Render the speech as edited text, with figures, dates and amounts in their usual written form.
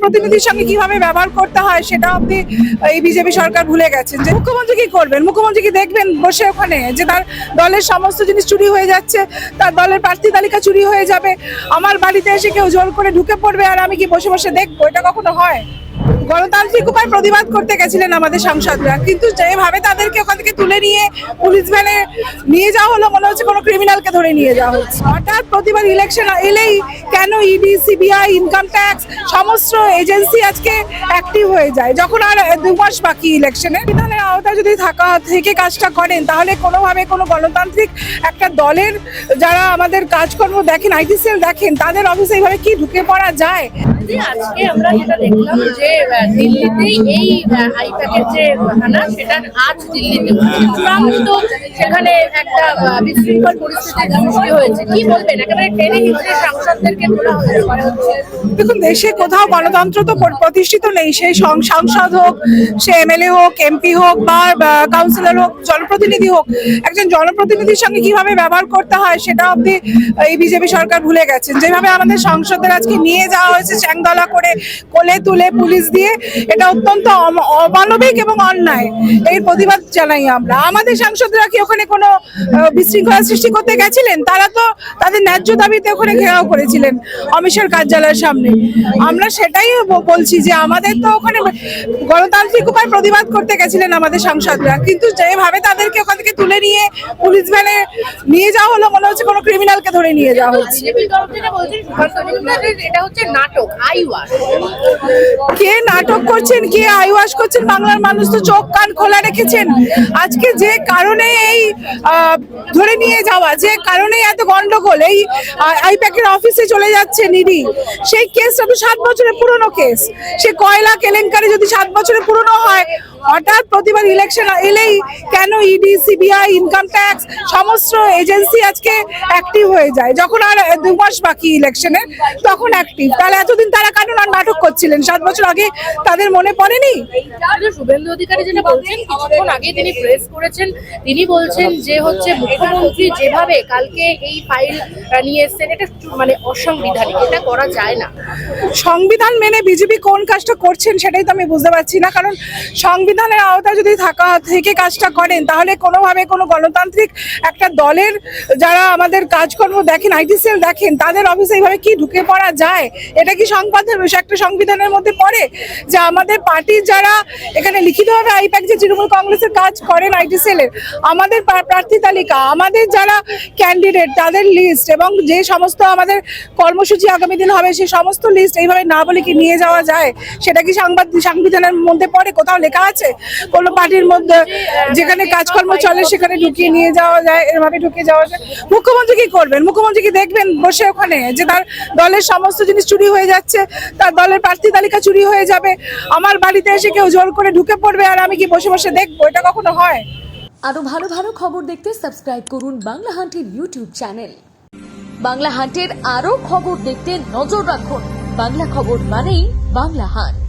জনপ্রতিনিধির সঙ্গে কিভাবে ব্যবহার করতে হয় সেটা অব্দি এই বিজেপি সরকার ভুলে গেছেন। যে মুখ্যমন্ত্রী কি করবেন, মুখ্যমন্ত্রী কি দেখবেন বসে ওখানে যে তার দলের সমস্ত জিনিস চুরি হয়ে যাচ্ছে, তার দলের প্রার্থী তালিকা চুরি হয়ে যাবে, আমার বাড়িতে এসে কেউ জোর করে ঢুকে পড়বে আর আমি কি বসে বসে দেখবো? এটা কখনো হয়? গণতান্ত্রিক উপায় প্রতিবাদ করতে গেছিলেন আমাদের সাংসদরা, কিন্তু যেভাবে তাদেরকে ওখান থেকে তুলে নিয়ে পুলিশ ভ্যানে নিয়ে যাওয়া হলো, মনে হচ্ছে কোনো ক্রিমিনালকে ধরে নিয়ে যাওয়া হচ্ছে। হঠাৎ প্রতিবার ইলেকশন এলেই কেন ইডি, সিবিআই, ইনকাম ট্যাক্স সমস্ত এজেন্সি আজকে অ্যাক্টিভ হয়ে যায় যখন আর 2 মাস বাকি ইলেকশনে? বিধানের আওতায় যদি থেকে কাজটা করেন তাহলে কোনোভাবে কোনো গণতান্ত্রিক একটা দলের যারা আমাদের কাজকর্ম দেখেন, আইটি সেল দেখেন, তাদের অফিসে এইভাবে কি ঢুকে পড়া যায়? আজকে আমরা যেটা দেখলাম যে দিল্লিতেই এই আইপ্যাকের যে হানা, সেটা আজ দিল্লিতে চূড়ান্ত সেখানে একটা বিশৃঙ্খল পরিস্থিতির সৃষ্টি হয়েছে। কি বলবেন? একেবারে টেনে হিচড়ে সাংসদদেরকে তোলা হচ্ছে। দেখুন, দেশে কোথাও গণতন্ত্র তো প্রতিষ্ঠিত নেই। সেই সাংসদ হোক, সে এমএলএ হোক, এমপি হোক বা কাউন্সিলর হোক, জনপ্রতিনিধি হোক, একজন জনপ্রতিনিধির সঙ্গে কিভাবে ব্যবহার করতে হয় সেটা অব্দি এই বিজেপি সরকার ভুলে গেছেন। যেভাবে আমাদের সাংসদদের আজকে নিয়ে যাওয়া হয়েছে চ্যাংদলা করে, কোলে তুলে পুলিশ দিয়ে, এটা অত্যন্ত অমানবিক এবং অন্যায়। এর প্রতিবাদ জানাই আমরা। আমাদের সাংসদরা কি ওখানে কোনো বিশৃঙ্খলা সৃষ্টি করতে গেছিলেন? তারা তো তাদের ন্যায্য দাবিতে ওখানে ঘেরাও করেছিলেন অমিত শাহর কার্যালয়ের সামনে। আমরা সেটাই বলছি যে আমাদের তো ওখানে গণতান্ত্রিক উপায় প্রতিবাদ করতে গেছিলেন আমাদের সাংসদরা, কিন্তু যেভাবে তাদেরকে ওখান থেকে তুলে নিয়ে পুলিশ ভ্যানে নিয়ে যাওয়া হলো, মনে হচ্ছে কোনো ক্রিমিনালকে ধরে নিয়ে যাওয়া হচ্ছে। এটা হচ্ছে নাটক, আইওয়াশ। কে নাটক করছেন, কে আইওয়াশ করছেন? বাংলার মানুষ তো চোখ কান খোলা রেখেছেন। আজকে যে কারণে এই ধরে নিয়ে যাওয়া, যে কারণে এত গন্ডগোল, এই আইপ্যাকের অফিসে চলে যাচ্ছে নিডি, সেই কেসটা তো 7 বছরের পুরনো কেস। সে কয়লা কেলেঙ্কারি যদি 7 বছরের পুরনো হয়, হঠাৎ প্রতিবার ইলেকশন এলেই কেন ইডি, সিবিআই, ইনকাম ট্যাক্স সমস্ত এজেন্সি আজকে অ্যাক্টিভ হয়ে যায় যখন আর 2 মাস বাকি ইলেকশনে? তখন অ্যাক্টিভ। তাহলে এতদিন তারা কেন নাটক করছিলেন? 7 বছর আগে তাদের মনে পড়েনি? শুভেন্দু অধিকারী যেটা বলছেন, কিছুক্ষণ আগে তিনি প্রেস করেছেন, তিনি বলছেন যে হচ্ছে মুখ্যমন্ত্রী যেভাবে কালকে এই ফাইল নিয়ে এসেছেন, এটা মানে অসাংবিধানিক, এটা করা যায় না। সংবিধান মেনে বিজেপি কোন কাজটা করছেন সেটাই তো আমি বুঝতে পারছি না। কারণ সংবিধানের আওতায় যদি থেকে কাজটা করেন তাহলে কোনোভাবে কোনো গণতান্ত্রিক একটা দলের যারা আমাদের কাজকর্ম দেখেন, আইটি সেল দেখেন, তাদের অফিসে এইভাবে কি ঢুকে পড়া যায়? এটা কি একটা সংবিধানের মধ্যে পড়ে যে আমাদের পার্টির যারা এখানে লিখিতভাবে আইপ্যাক যে তৃণমূল কংগ্রেসের কাজ করেন আইটি সেলের, আমাদের প্রার্থী তালিকা, আমাদের যারা ক্যান্ডিডেট তাদের লিস্ট এবং যে সমস্ত আমাদের কর্মসূচি আগামী দিন হবে সেই সমস্ত লিস্ট এইভাবে না বলে কি নিয়ে যাওয়া যায়? সেটা কি সংবিধানের মধ্যে পড়ে? কোথাও লেখা আছে কোনো পার্টির মধ্যে যেখানে কাজকর্ম চলে সেখানে ঢুকিয়ে নিয়ে যাওয়া যায়, এভাবে ঢুকে যাওয়া যায়? মুখ্যমন্ত্রী কি করবেন, মুখ্যমন্ত্রী কি দেখবেন বসে ওখানে যে তার দলের সমস্ত জিনিস চুরি হয়ে যাচ্ছে, তার দলের প্রার্থী তালিকা চুরি হয়ে যাবে, আমার বাড়িতে এসে কেউ জোর করে ঢুকে পড়বে আর আমি কি বসে বসে দেখবো? এটা কখনো হয়? আরো ভালো ভালো খবর দেখতে সাবস্ক্রাইব করুন বাংলা হান্টের ইউটিউব চ্যানেল। বাংলা হান্টের আরো খবর দেখতে নজর রাখুন। বাংলা খবর মানেই বাংলা হান্ট।